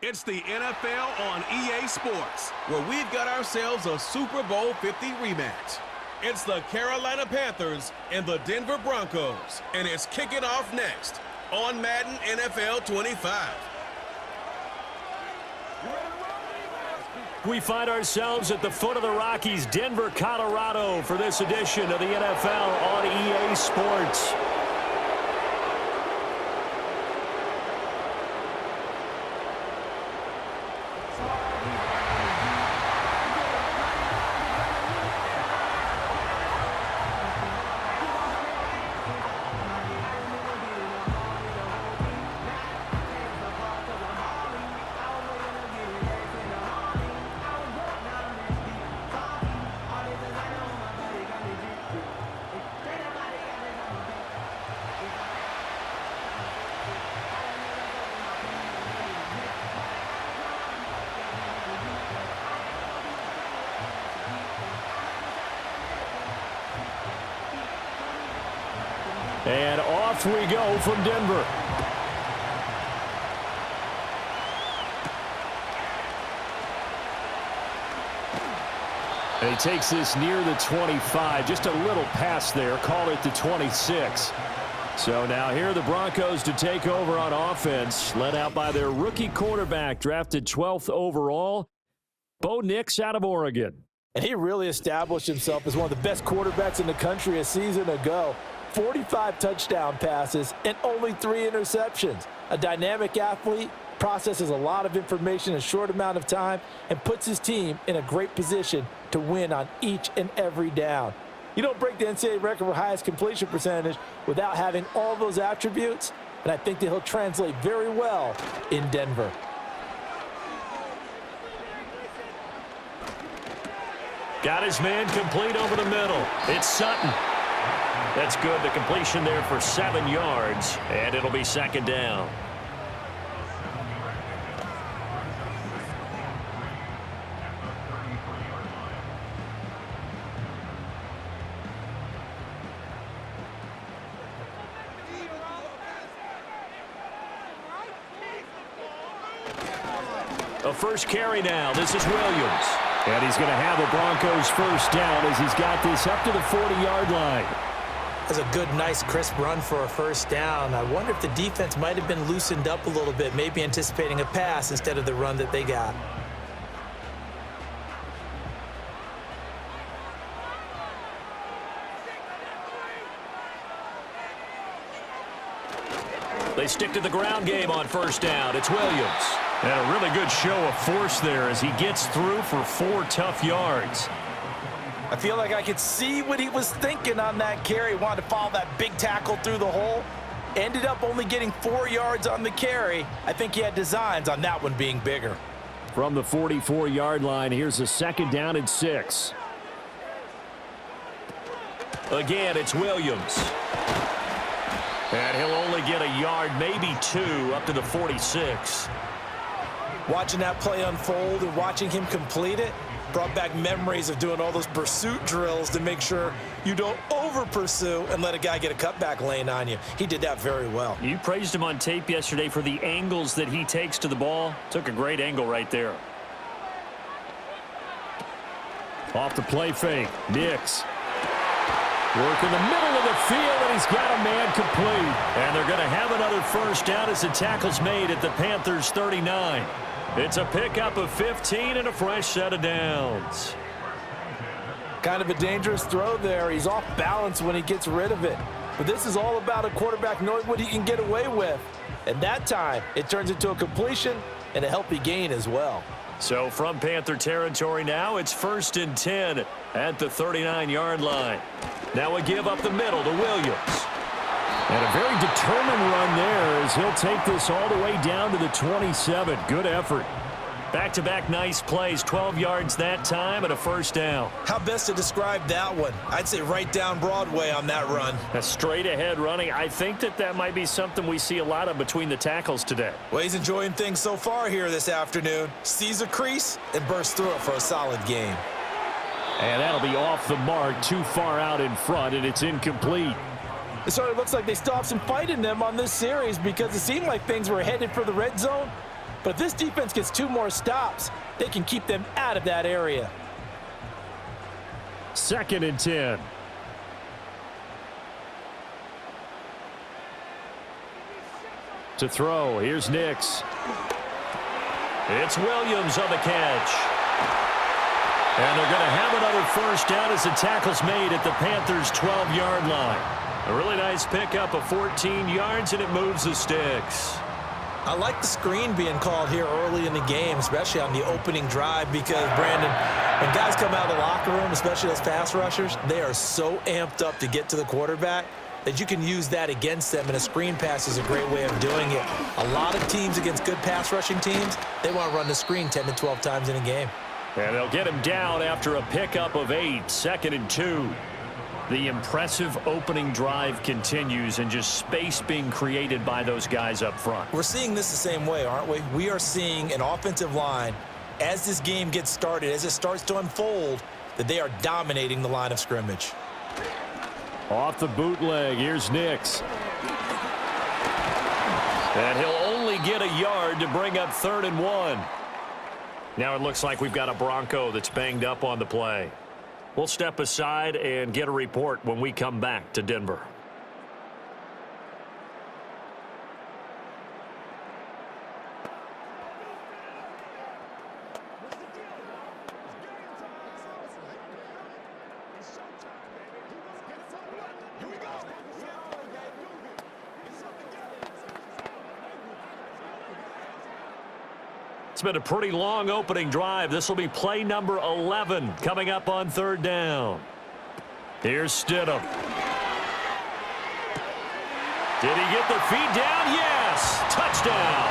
It's the NFL on EA Sports, where we've got ourselves a Super Bowl 50 rematch. It's the Carolina Panthers and the Denver Broncos, and it's kicking off next on Madden NFL 25. We find ourselves at the foot of the Rockies, Denver, Colorado, for this edition of the NFL on EA Sports. And off we go from Denver. And he takes this near the 25, just a little pass there, called it the 26. So now here are the Broncos to take over on offense, led out by their rookie quarterback, drafted 12th overall, Bo Nix out of Oregon. And he really established himself as one of the best quarterbacks in the country a season ago. 45 touchdown passes and only 3 interceptions. A dynamic athlete, processes a lot of information in a short amount of time, and puts his team in a great position to win on each and every down. You don't break the NCAA record for highest completion percentage without having all those attributes, and I think that he'll translate very well in Denver. Got his man complete over the middle. It's Sutton. That's good. The completion there for 7 yards, and it'll be second down. A first carry now. This is Williams. And he's going to have the Broncos first down as he's got this up to the 40-yard line. That's a good, nice, crisp run for a first down. I wonder if the defense might have been loosened up a little bit, maybe anticipating a pass instead of the run that they got. They stick to the ground game on first down. It's Williams. And a really good show of force there as he gets through for 4 tough yards. I feel like I could see what he was thinking on that carry. Wanted to follow that big tackle through the hole. Ended up only getting 4 yards on the carry. I think he had designs on that one being bigger. From the 44-yard line, here's a second down and 6. Again, it's Williams. And he'll only get a yard, maybe 2, up to the 46. Watching that play unfold and watching him complete it brought back memories of doing all those pursuit drills to make sure you don't over-pursue and let a guy get a cutback lane on you. He did that very well. You praised him on tape yesterday for the angles that he takes to the ball. Took a great angle right there. Off the play fake, Nix. Work in the middle of the field, and he's got a man complete. And they're going to have another first down as the tackle's made at the Panthers' 39. It's a pickup of 15 and a fresh set of downs. Kind of a dangerous throw there. He's off balance when he gets rid of it. But this is all about a quarterback knowing what he can get away with. And that time, it turns into a completion and a healthy gain as well. So from Panther territory now, it's 1st and 10 at the 39-yard line. Now a give up the middle to Williams. And a very determined run there as he'll take this all the way down to the 27. Good effort. Back-to-back nice plays, 12 yards that time and a first down. How best to describe that one? I'd say right down Broadway on that run. A straight-ahead running. I think that might be something we see a lot of between the tackles today. Well, he's enjoying things so far here this afternoon. Sees a crease and bursts through it for a solid game. And that'll be off the mark, too far out in front, and it's incomplete. It sort of looks like they still have some fight in them on this series because it seemed like things were headed for the red zone. But if this defense gets 2 more stops, they can keep them out of that area. 2nd and 10. To throw, here's Nix. It's Williams on the catch. And they're going to have another first down as the tackle's made at the Panthers' 12-yard line. A really nice pickup of 14 yards, and it moves the sticks. I like the screen being called here early in the game, especially on the opening drive, because, Brandon, when guys come out of the locker room, especially those pass rushers, they are so amped up to get to the quarterback that you can use that against them, and a screen pass is a great way of doing it. A lot of teams against good pass rushing teams, they want to run the screen 10 to 12 times in a game. And they'll get him down after a pickup of 8, 2nd and 2. The impressive opening drive continues, and just space being created by those guys up front. We're seeing this the same way, aren't we? We are seeing an offensive line, as this game gets started, as it starts to unfold, that they are dominating the line of scrimmage. Off the bootleg, here's Nix. And he'll only get a yard to bring up 3rd and 1. Now it looks like we've got a Bronco that's banged up on the play. We'll step aside and get a report when we come back to Denver. It's been a pretty long opening drive. This will be play number 11 coming up on 3rd down. Here's Stidham. Did he get the feet down? Yes! Touchdown!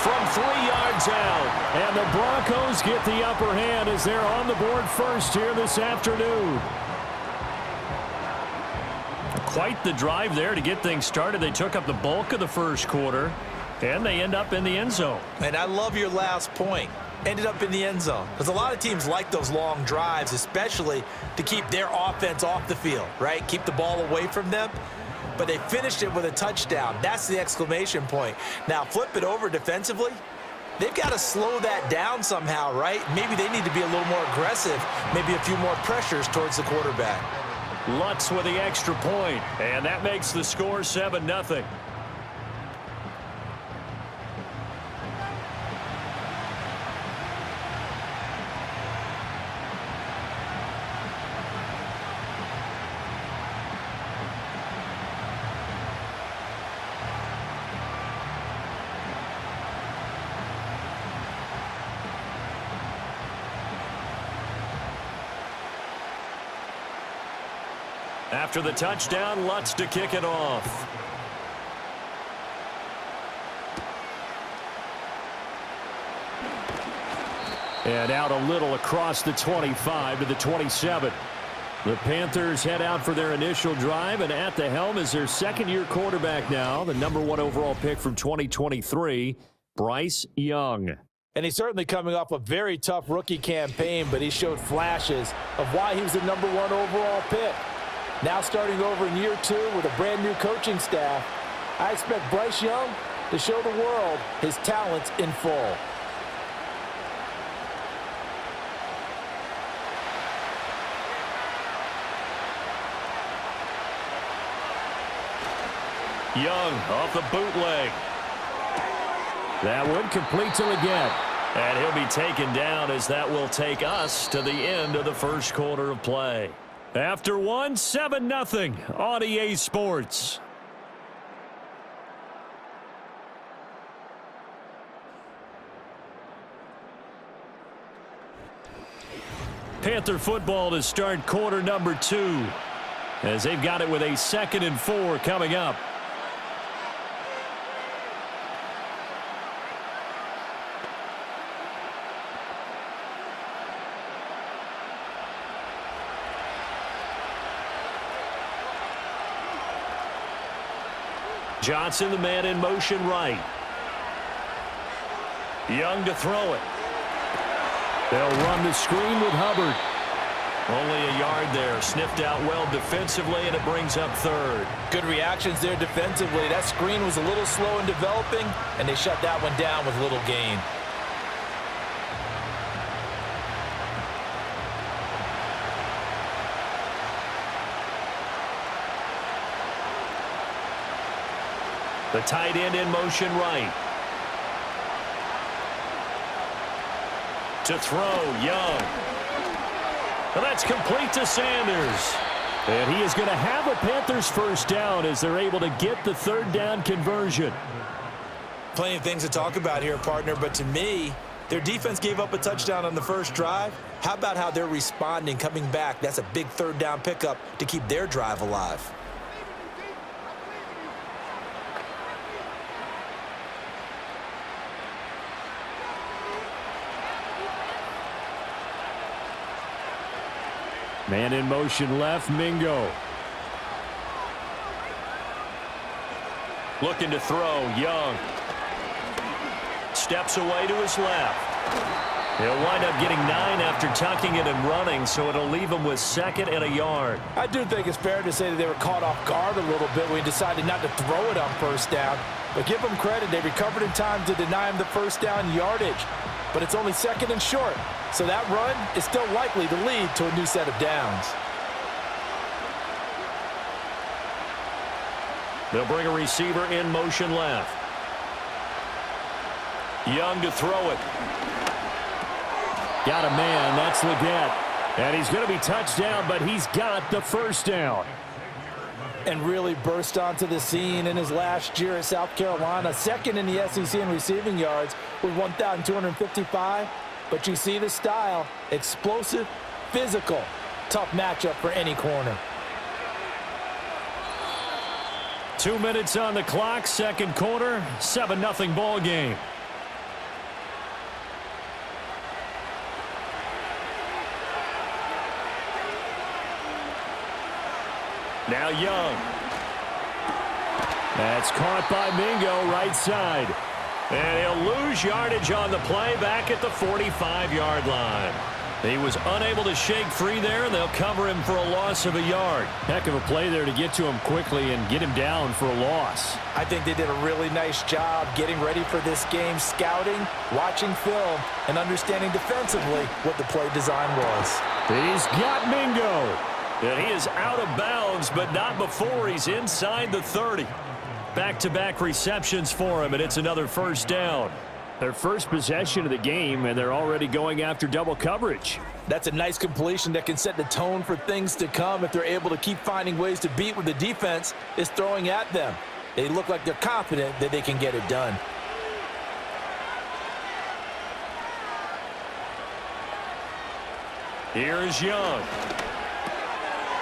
From 3 yards out. And the Broncos get the upper hand as they're on the board first here this afternoon. Quite the drive there to get things started. They took up the bulk of the first quarter, and they end up in the end zone. And I love your last point. Ended up in the end zone. Because a lot of teams like those long drives, especially to keep their offense off the field, right? Keep the ball away from them. But they finished it with a touchdown. That's the exclamation point. Now, flip it over defensively. They've got to slow that down somehow, right? Maybe they need to be a little more aggressive. Maybe a few more pressures towards the quarterback. Lutz with the extra point. And that makes the score 7-0. After the touchdown, Lutz to kick it off. And out a little across the 25 to the 27. The Panthers head out for their initial drive, and at the helm is their second-year quarterback now, the #1 overall pick from 2023, Bryce Young. And he's certainly coming off a very tough rookie campaign, but he showed flashes of why he was the #1 overall pick. Now starting over in year 2 with a brand new coaching staff, I expect Bryce Young to show the world his talents in full. Young off the bootleg. That one completes him again. And he'll be taken down as that will take us to the end of the first quarter of play. After one, 7-0 on EA Sports. Panther football to start quarter number 2 as they've got it with a 2nd and 4 coming up. Johnson, the man in motion right. Young to throw it. They'll run the screen with Hubbard. Only a yard there. Sniffed out well defensively, and it brings up third. Good reactions there defensively. That screen was a little slow in developing, and they shut that one down with little gain. The tight end in motion right. To throw, Young. And that's complete to Sanders. And he is going to have a Panthers first down as they're able to get the third down conversion. Plenty of things to talk about here, partner, but to me, their defense gave up a touchdown on the first drive. How about how they're responding, coming back? That's a big third down pickup to keep their drive alive. Man in motion left, Mingo. Looking to throw, Young. Steps away to his left. He'll wind up getting 9 after tucking it and running, so it'll leave him with 2nd and a yard. I do think it's fair to say that they were caught off guard a little bit when he decided not to throw it on first down. But give them credit, they recovered in time to deny him the first down yardage. But it's only 2nd and short. So that run is still likely to lead to a new set of downs. They'll bring a receiver in motion left. Young to throw it. Got a man. That's Leggett. And he's going to be touched down, but he's got the first down. And really burst onto the scene in his last year at South Carolina. 2nd in the SEC in receiving yards with 1,255. But you see the style, explosive, physical, tough matchup for any corner. 2 minutes on the clock, second quarter, 7-0 ball game. Now Young. That's caught by Mingo, right side. And he'll lose yardage on the play back at the 45-yard line. He was unable to shake free there, and they'll cover him for a loss of a yard. Heck of a play there to get to him quickly and get him down for a loss. I think they did a really nice job getting ready for this game, scouting, watching film, and understanding defensively what the play design was. He's got Mingo. And he is out of bounds, but not before he's inside the 30. Back-to-back receptions for him, and it's another first down. Their first possession of the game, and they're already going after double coverage. That's a nice completion that can set the tone for things to come if they're able to keep finding ways to beat what the defense is throwing at them. They look like they're confident that they can get it done. Here is Young.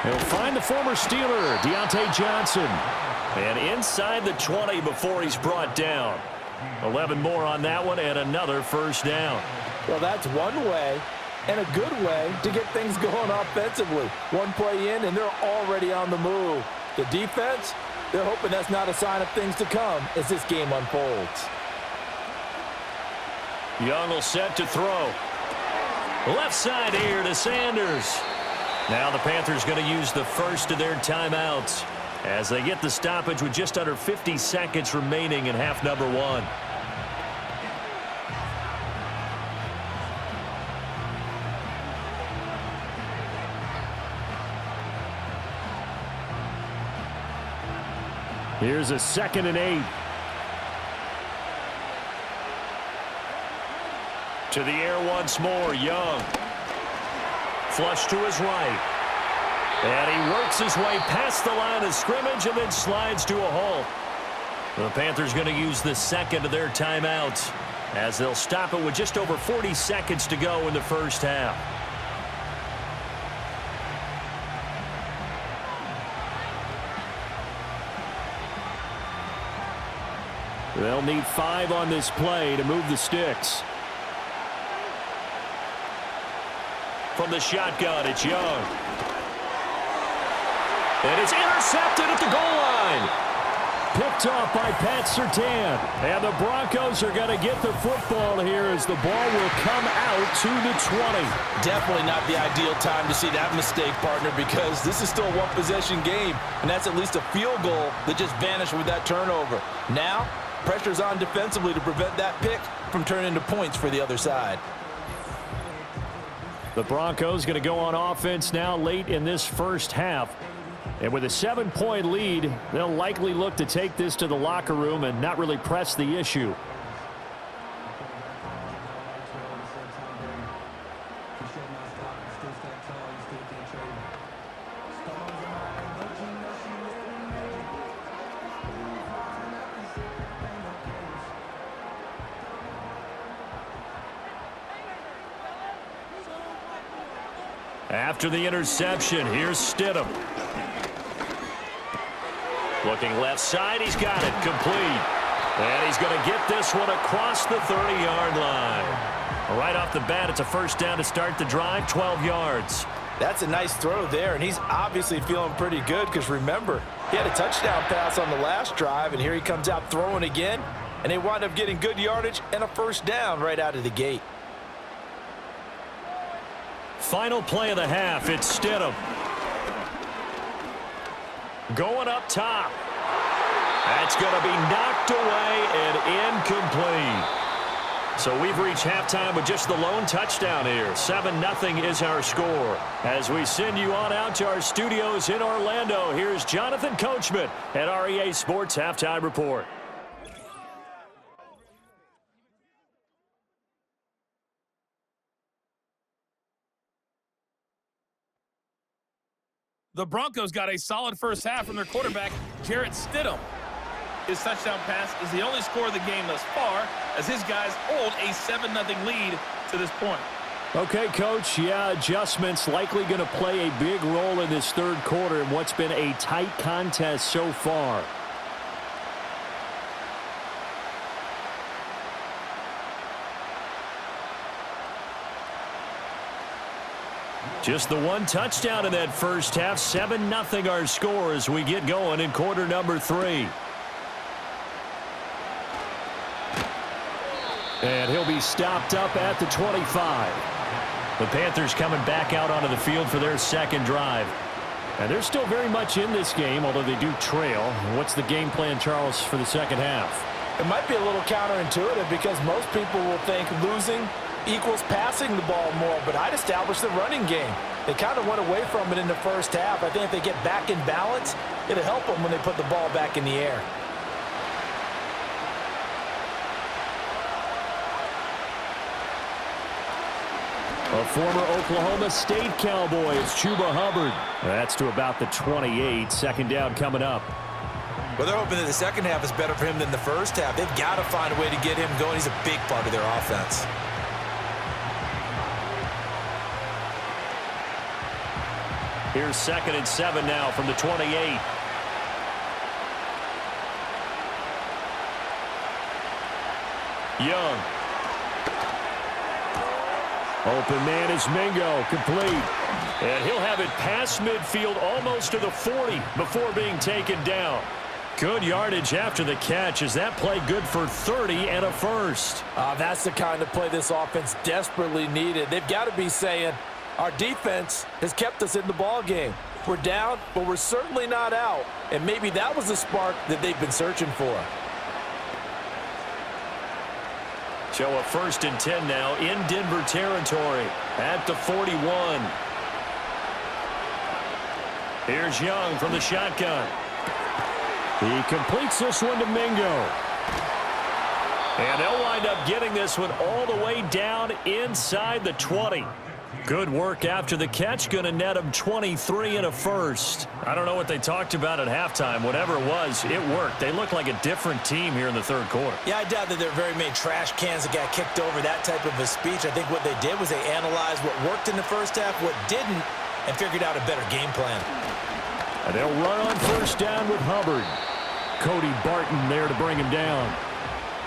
He'll find the former Steeler, Deontay Johnson. And inside the 20 before he's brought down. 11 more on that one and another first down. Well, that's one way and a good way to get things going offensively. One play in and they're already on the move. The defense, they're hoping that's not a sign of things to come as this game unfolds. Young will set to throw. Left side here to Sanders. Now the Panthers going to use the first of their timeouts as they get the stoppage with just under 50 seconds remaining in half number 1. Here's a 2nd and 8. To the air once more, Young. Flush to his right. And he works his way past the line of scrimmage and then slides to a halt. The Panthers going to use the second of their timeouts as they'll stop it with just over 40 seconds to go in the first half. They'll need 5 on this play to move the sticks. From the shotgun, it's Young. And it's intercepted at the goal line. picked off by Pat Surtain. And the Broncos are going to get the football here as the ball will come out to the 20. Definitely not the ideal time to see that mistake, partner, because this is still a one-possession game, and that's at least a field goal that just vanished with that turnover. Now, pressure's on defensively to prevent that pick from turning into points for the other side. The Broncos going to go on offense now late in this first half. And with a 7-point lead, they'll likely look to take this to the locker room and not really press the issue. After the interception, here's Stidham. Looking left side, he's got it, complete. And he's going to get this one across the 30-yard line. Right off the bat, it's a first down to start the drive, 12 yards. That's a nice throw there, and he's obviously feeling pretty good because, remember, he had a touchdown pass on the last drive, and here he comes out throwing again, and they wind up getting good yardage and a first down right out of the gate. Final play of the half, it's Stidham. Going up top. That's going to be knocked away and incomplete. So we've reached halftime with just the lone touchdown here. 7-0 is our score. As we send you on out to our studios in Orlando, here's Jonathan Coachman at REA Sports Halftime Report. The Broncos got a solid first half from their quarterback, Jarrett Stidham. His touchdown pass is the only score of the game thus far, as his guys hold a 7-0 lead to this point. Okay, Coach, yeah, adjustments likely going to play a big role in this third quarter in what's been a tight contest so far. Just the one touchdown in that first half. 7-0 our score as we get going in quarter number 3. And he'll be stopped up at the 25. The Panthers coming back out onto the field for their second drive. And they're still very much in this game, although they do trail. What's the game plan, Charles, for the second half? It might be a little counterintuitive because most people will think losing equals passing the ball more, but I'd establish the running game. They kind of went away from it in the first half. I think if they get back in balance, it'll help them when they put the ball back in the air. A former Oklahoma State Cowboy, it's Chuba Hubbard. That's to about the 28. Second down coming up. Well, they're hoping that the second half is better for him than the first half. They've got to find a way to get him going. He's a big part of their offense. Here's 2nd and 7 now from the 28. Young. Open man is Mingo, complete. And he'll have it past midfield almost to the 40 before being taken down. Good yardage after the catch. Is that play good for 30 and a first? That's the kind of play this offense desperately needed. They've got to be saying, our defense has kept us in the ball game. We're down, but we're certainly not out. And maybe that was the spark that they've been searching for. So a 1st and 10 now in Denver territory at the 41. Here's Young from the shotgun. He completes this one to Mingo. And they'll wind up getting this one all the way down inside the 20. Good work after the catch. Going to net them 23 and a first. I don't know what they talked about at halftime. Whatever it was, it worked. They look like a different team here in the third quarter. Yeah, I doubt that there are very many trash cans that got kicked over that type of a speech. I think what they did was they analyzed what worked in the first half, what didn't, and figured out a better game plan. And they'll run on first down with Hubbard. Cody Barton there to bring him down.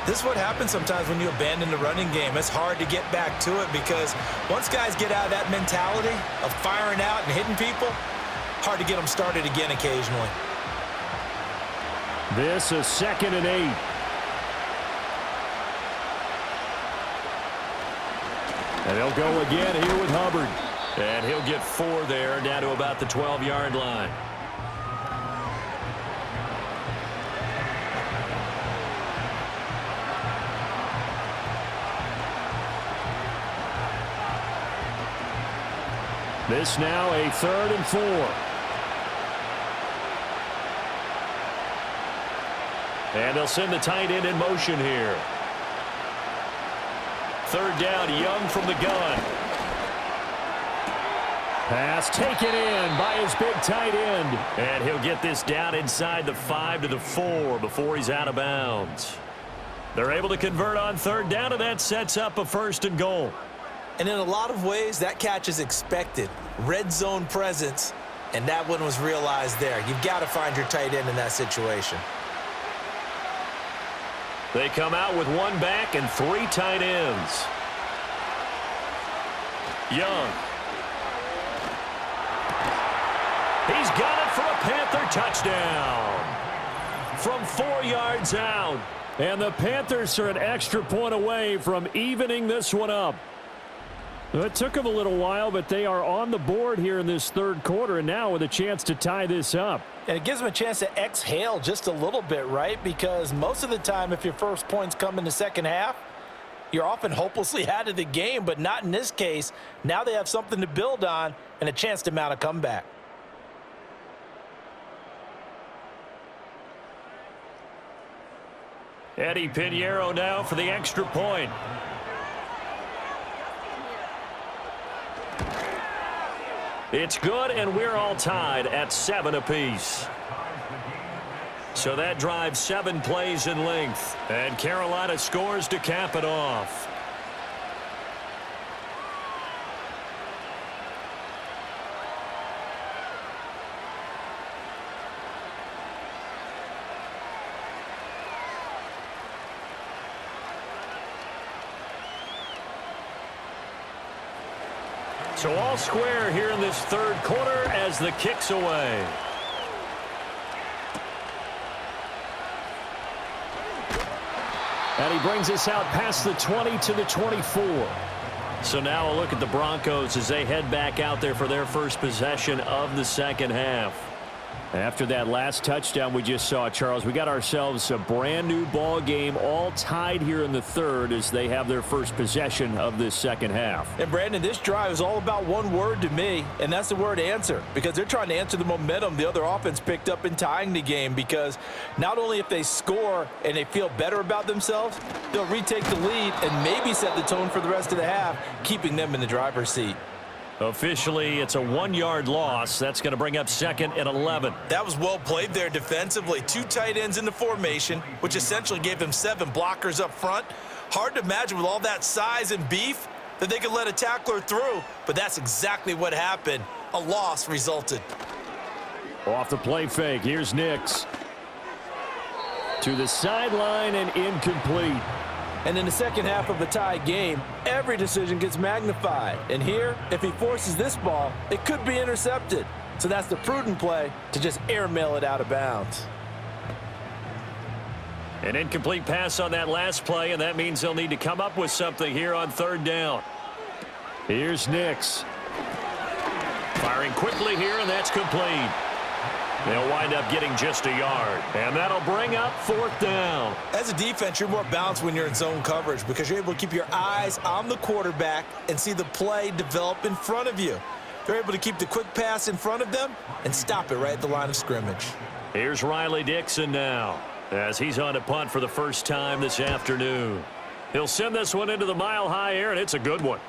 This is what happens sometimes when you abandon the running game. It's hard to get back to it because once guys get out of that mentality of firing out and hitting people, hard to get them started again occasionally. This is 2nd and 8. And they'll go again here with Hubbard. And he'll get 4 there, down to about the 12-yard line. This now a 3rd and 4. And they'll send the tight end in motion here. 3rd down, Young from the gun. Pass taken in by his big tight end. And he'll get this down inside the 5 to the 4 before he's out of bounds. They're able to convert on 3rd down, and that sets up a 1st and goal. And in a lot of ways, that catch is expected. Red zone presence, and that one was realized there. You've got to find your tight end in that situation. They come out with 1 back and 3 tight ends. Young. He's got it for a Panther touchdown. From 4 yards out. And the Panthers are an extra point away from evening this one up. It took them a little while, but they are on the board here in this 3rd quarter, and now with a chance to tie this up. And it gives them a chance to exhale just a little bit, right? Because most of the time, if your first points come in the second half, you're often hopelessly out of the game, but not in this case. Now they have something to build on and a chance to mount a comeback. Eddie Pinheiro now for the extra point. It's good, and we're all tied at 7 apiece. So that drives 7 plays in length, and Carolina scores to cap it off. So all square here in this 3rd quarter as the kick's away. And he brings us out past the 20 to the 24. So now a look at the Broncos as they head back out there for their first possession of the second half. After that last touchdown we just saw, Charles, we got ourselves a brand new ball game, all tied here in the 3rd as they have their first possession of this second half. And Brandon, this drive is all about one word to me, and that's the word answer, because they're trying to answer the momentum the other offense picked up in tying the game, because not only if they score and they feel better about themselves, they'll retake the lead and maybe set the tone for the rest of the half, keeping them in the driver's seat. Officially, it's a 1-yard loss. That's going to bring up 2nd and 11. That was well played there defensively. 2 tight ends in the formation, which essentially gave them 7 blockers up front. Hard to imagine with all that size and beef that they could let a tackler through, but that's exactly what happened. A loss resulted. Off the play fake, here's Nix. To the sideline and incomplete. And in the second half of a tie game, every decision gets magnified. And here, if he forces this ball, it could be intercepted. So that's the prudent play to just airmail it out of bounds. An incomplete pass on that last play, and that means they'll need to come up with something here on 3rd down. Here's Nix. Firing quickly here, and that's complete. They'll wind up getting just a yard, and that'll bring up 4th down. As a defense, you're more balanced when you're in zone coverage because you're able to keep your eyes on the quarterback and see the play develop in front of you. They're able to keep the quick pass in front of them and stop it right at the line of scrimmage. Here's Riley Dixon now as he's on to punt for the first time this afternoon. He'll send this one into the mile-high air, and it's a good one.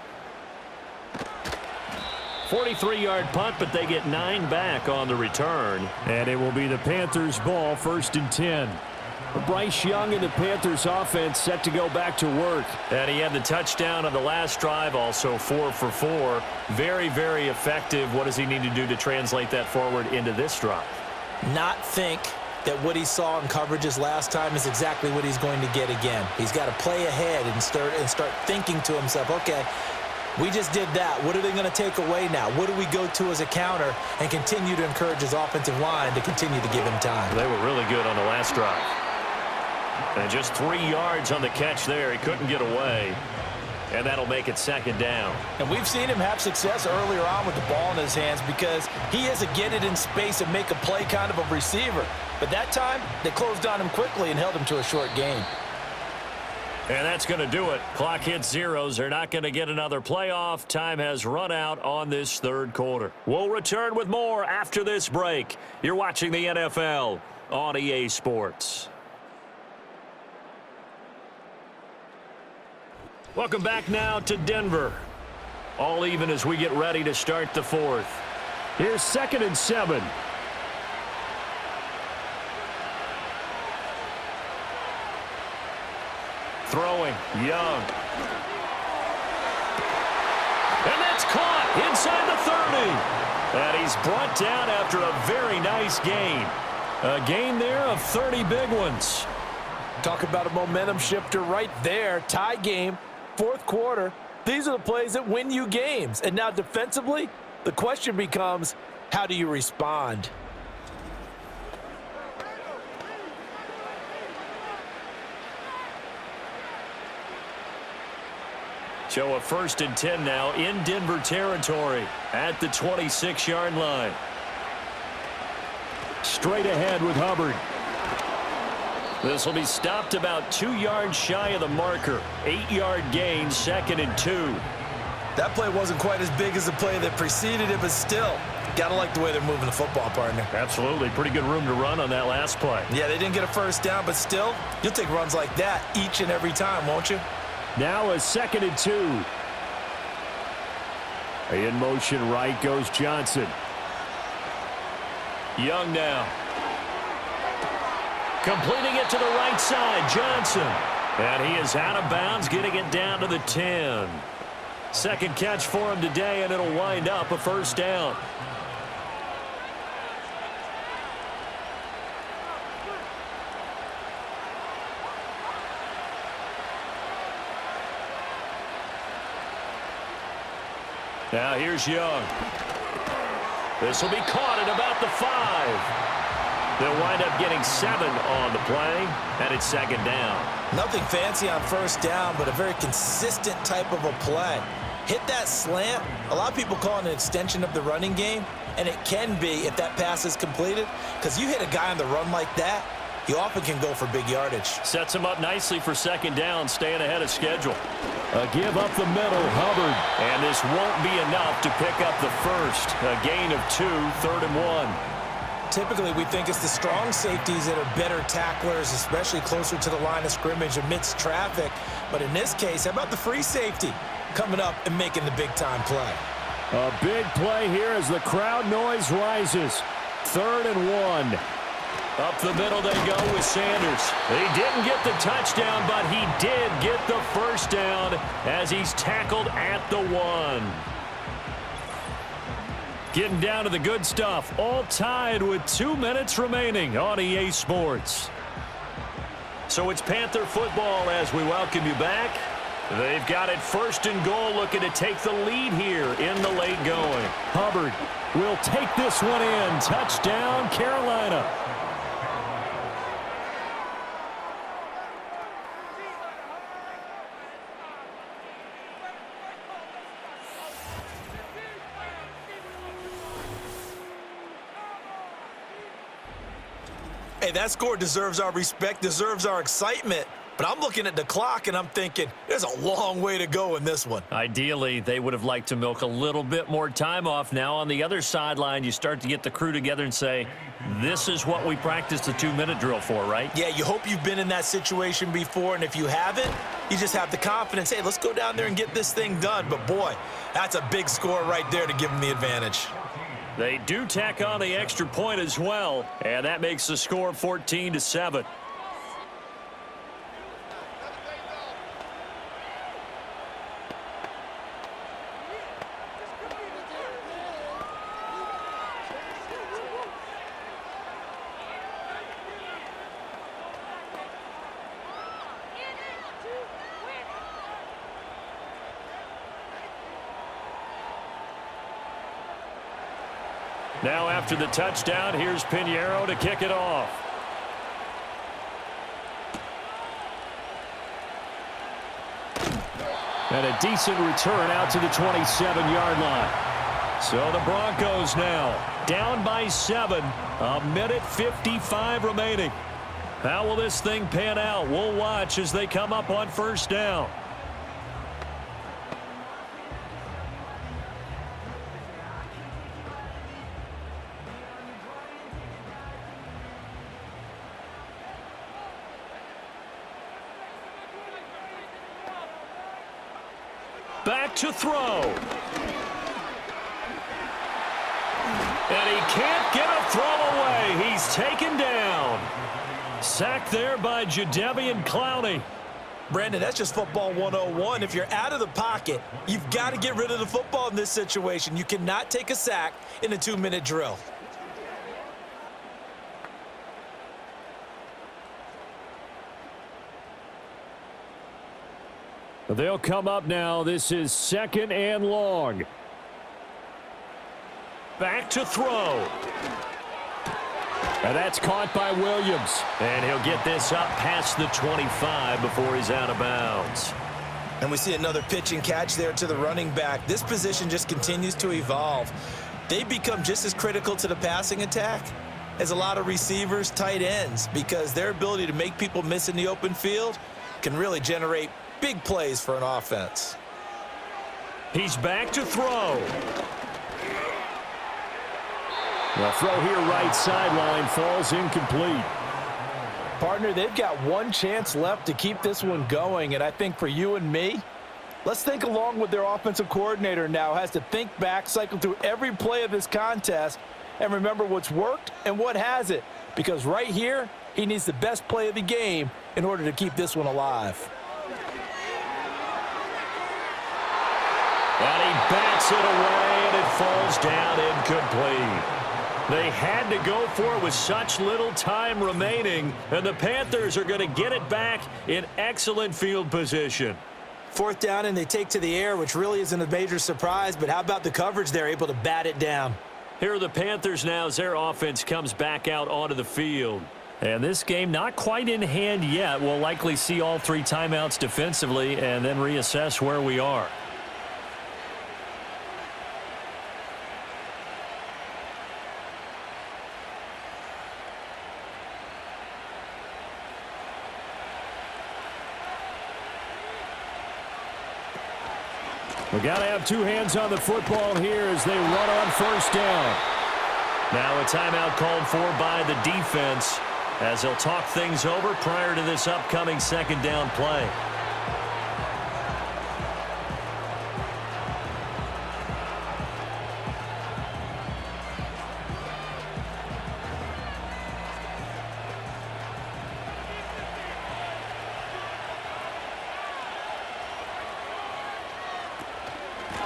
43-yard punt, but they get 9 back on the return. And it will be the Panthers' ball, 1st and 10. Bryce Young and the Panthers offense set to go back to work. And he had the touchdown on the last drive, also 4 for 4. Very, very effective. What does he need to do to translate that forward into this drive? Not think that what he saw in coverages last time is exactly what he's going to get again. He's got to play ahead and start thinking to himself, okay, We just did that. What are they going to take away now? What do we go to as a counter and continue to encourage his offensive line to continue to give him time? They were really good on the last drive. And just 3 yards on the catch there. He couldn't get away. And that'll make it second down. And we've seen him have success earlier on with the ball in his hands because he is a get it in space and make a play kind of a receiver. But that time, they closed on him quickly and held him to a short gain. And that's going to do it. Clock hits zeros. They're not going to get another playoff. Time has run out on this third quarter. We'll return with more after this break. You're watching the NFL on EA Sports. Welcome back now to Denver. All even as we get ready to start the fourth. Here's 2nd and 7. Throwing, Young. And that's caught inside the 30. And he's brought down after a very nice gain. A gain there of 30 big ones. Talk about a momentum shifter right there. Tie game, fourth quarter. These are the plays that win you games. And now defensively, the question becomes, how do you respond? So a 1st and 10 now in Denver territory at the 26-yard line. Straight ahead with Hubbard. This will be stopped about 2 yards shy of the marker. 8-yard gain, 2nd and 2. That play wasn't quite as big as the play that preceded it, but still, gotta like the way they're moving the football, partner. Absolutely. Pretty good room to run on that last play. Yeah, they didn't get a first down, but still, you'll take runs like that each and every time, won't you? Now a 2nd and 2. In motion right goes Johnson. Young now. Completing it to the right side, Johnson. And he is out of bounds, getting it down to the 10. Second catch for him today, and it'll wind up a first down. Now here's Young. This will be caught at about the 5. They'll wind up getting 7 on the play, and it's second down. Nothing fancy on first down, but a very consistent type of a play. Hit that slant. A lot of people call it an extension of the running game, and it can be if that pass is completed, because you hit a guy on the run like that, he often can go for big yardage. Sets him up nicely for second down, staying ahead of schedule. A give up the middle, Hubbard. And this won't be enough to pick up the first. A gain of 2, 3rd and 1. Typically, we think it's the strong safeties that are better tacklers, especially closer to the line of scrimmage amidst traffic. But in this case, how about the free safety coming up and making the big-time play? A big play here as the crowd noise rises. 3rd and 1. Up the middle they go with Sanders. He didn't get the touchdown, but he did get the first down as he's tackled at the 1. Getting down to the good stuff, all tied with 2 minutes remaining on EA Sports. So it's Panther football as we welcome you back. They've got it 1st and goal, looking to take the lead here in the late going. Hubbard will take this one in. Touchdown, Carolina. Hey, that score deserves our respect, deserves our excitement. But I'm looking at the clock, and I'm thinking, there's a long way to go in this one. Ideally, they would have liked to milk a little bit more time off. Now, on the other sideline, you start to get the crew together and say, this is what we practiced the 2-minute drill for, right? Yeah, you hope you've been in that situation before, and if you haven't, you just have the confidence, hey, let's go down there and get this thing done. But, boy, that's a big score right there to give them the advantage. They do tack on the extra point as well, and that makes the score 14-7. Now after the touchdown, here's Pinheiro to kick it off. And a decent return out to the 27-yard line. So the Broncos now down by 7. A minute 55 remaining. How will this thing pan out? We'll watch as they come up on first down. Back to throw. And he can't get a throw away. He's taken down. Sacked there by Jadeveon Clowney. Brandon, that's just football 101. If you're out of the pocket, you've got to get rid of the football in this situation. You cannot take a sack in a 2-minute drill. They'll come up now. This is 2nd and long. Back to throw. And that's caught by Williams. And he'll get this up past the 25 before he's out of bounds. And we see another pitch and catch there to the running back. This position just continues to evolve. They become just as critical to the passing attack as a lot of receivers, tight ends, because their ability to make people miss in the open field can really generate big plays for an offense. He's back to throw. The throw here right sideline falls incomplete. Partner, they've got one chance left to keep this one going, and I think for you and me, let's think along with their offensive coordinator now. Has to think back, cycle through every play of this contest, and remember what's worked and what hasn't, because right here, he needs the best play of the game in order to keep this one alive. And he bats it away, and it falls down incomplete. They had to go for it with such little time remaining, and the Panthers are going to get it back in excellent field position. 4th down, and they take to the air, which really isn't a major surprise, but how about the coverage? They're able to bat it down. Here are the Panthers now as their offense comes back out onto the field. And this game not quite in hand yet. We'll likely see all 3 timeouts defensively and then reassess where we are. We got to have 2 hands on the football here as they run on first down. Now a timeout called for by the defense as they'll talk things over prior to this upcoming 2nd down play.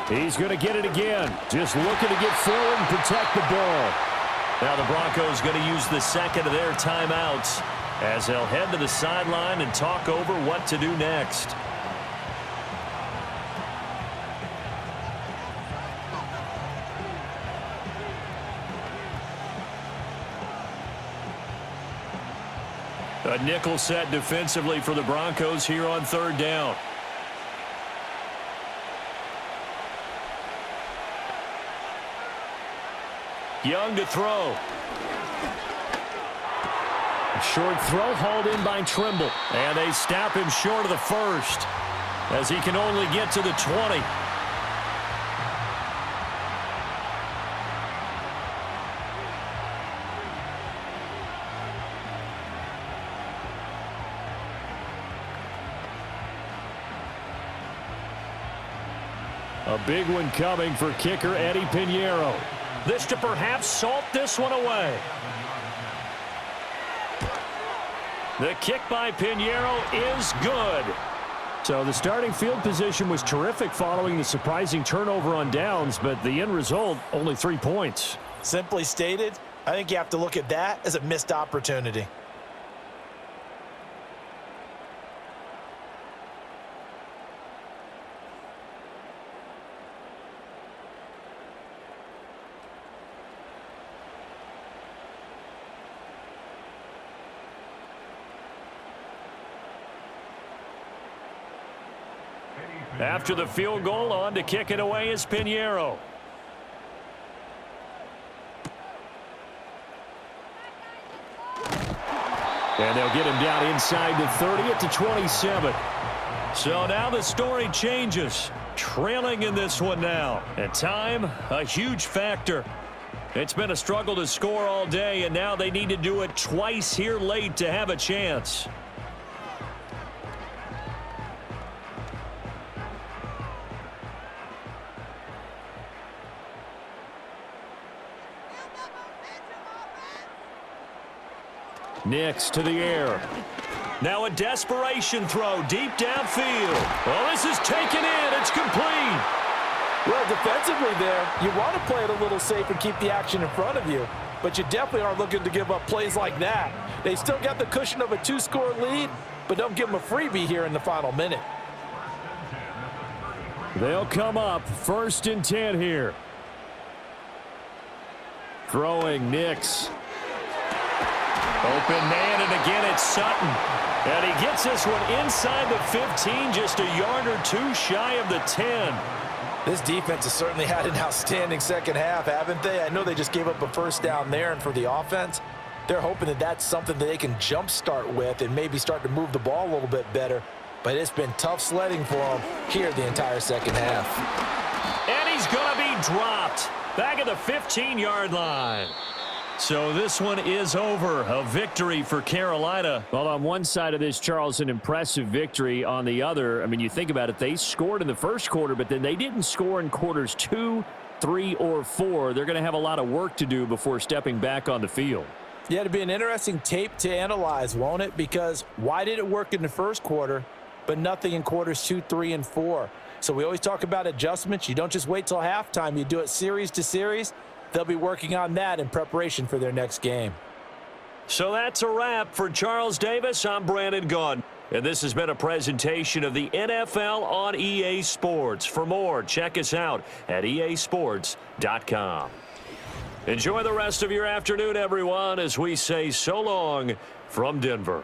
He's going to get it again. Just looking to get forward and protect the ball. Now the Broncos going to use the 2nd of their timeouts as they'll head to the sideline and talk over what to do next. A nickel set defensively for the Broncos here on 3rd down. Young to throw. Short throw hauled in by Trimble. And they snap him short of the 1st as he can only get to the 20. A big one coming for kicker Eddie Pinheiro. This to perhaps salt this one away. The kick by Pinheiro is good. So the starting field position was terrific following the surprising turnover on downs, but the end result, only 3 points. Simply stated, I think you have to look at that as a missed opportunity. After the field goal, on to kick it away is Pinheiro. And they'll get him down inside the 30 at the 27. So now the story changes. Trailing in this one now. And time, a huge factor. It's been a struggle to score all day, and now they need to do it twice here late to have a chance. Nix to the air. Now a desperation throw deep downfield. Oh, this is taken in. It's complete. Well, defensively there, you want to play it a little safe and keep the action in front of you, but you definitely aren't looking to give up plays like that. They still got the cushion of a 2-score lead, but don't give them a freebie here in the final minute. They'll come up 1st and 10 here. Throwing Nix. Open man, and again it's Sutton. And he gets this one inside the 15, just a yard or two shy of the 10. This defense has certainly had an outstanding second half, haven't they? I know they just gave up a first down there, and for the offense, they're hoping that that's something that they can jumpstart with and maybe start to move the ball a little bit better. But it's been tough sledding for them here the entire second half. And he's going to be dropped back at the 15-yard line. So this one is over. A victory for Carolina. Well, on one side of this, Charles, an impressive victory. On the other, I mean, you think about it, they scored in the first quarter, but then they didn't score in quarters 2, 3, or 4. They're going to have a lot of work to do before stepping back on the field. Yeah, it'll be an interesting tape to analyze, won't it? Because why did it work in the first quarter, but nothing in quarters 2, 3, and 4? So we always talk about adjustments. You don't just wait till halftime. You do it series to series. They'll be working on that in preparation for their next game. So that's a wrap for Charles Davis. I'm Brandon Gaudin. And this has been a presentation of the NFL on EA Sports. For more, check us out at easports.com. Enjoy the rest of your afternoon, everyone, as we say so long from Denver.